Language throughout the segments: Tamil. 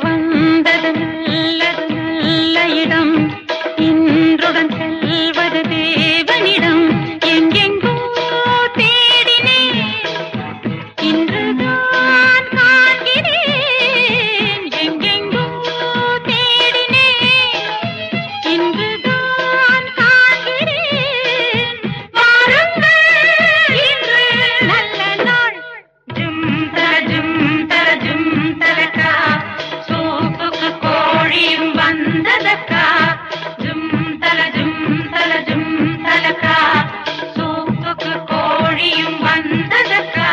வந்தது நல்லது நல்ல இடம் இன்றுடன் செல்வது தேவனிடம் எங்கெங்கோ தேடினேன் இன்றுதான் காண்கிறேன் எங்கெங்கோ தேடினேன் இன்றுதான் காண்கிறேன் வாருங்கள் இன்று நல்ல நாள் ஜும் தர ஜும் தரக்கா சூப்புக்கு கோழியும் வந்ததக்கா ஜும் தலக்கா சூப்புக்கு கோழியும் வந்ததக்கா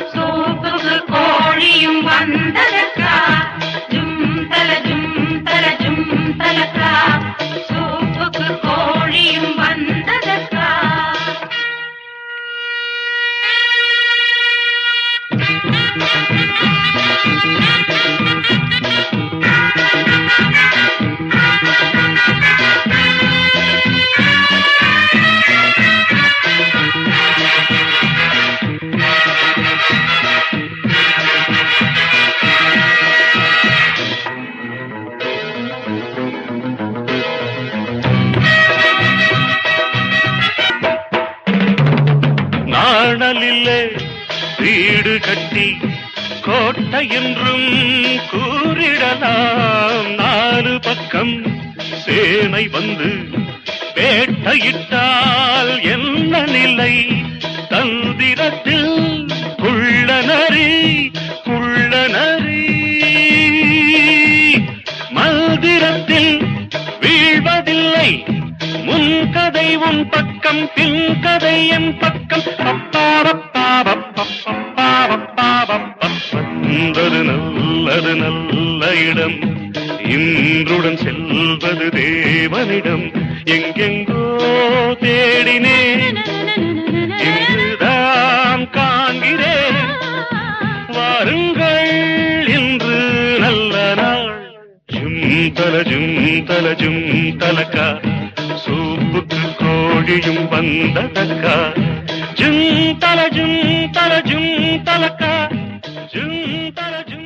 சூப்புக்கு கோழியும் வந்ததக்கா ஜும் தலக்கா சூப்புக்கு கோழியும் வந்ததக்கா நாணலிலே வீடு கட்டி கோட்டை என்றும் கூறிடலாம் நாலு பக்கம் சேனை வந்து வேட்டையிட்டால் என்ன நிலை தந்திரத்தில் குள்ளநரி மந்திரத்தில் வீழ்வதில்லை முன்கதை உன் பக்கம் பின்கதை என் பக்கம் வந்தது நல்லது நல்ல இடம் இன்றுடன் செல்வது தேவனிடம் எங்கெங்கோ தேடினேன் இன்றுதான் காண்கிறேன் வாருங்கள் இன்று நல்ல நாள் ஜும் தலக்கா சூப்புக்கு கோழியும் வந்ததக்கா ஜும் தலக்கா ஜும்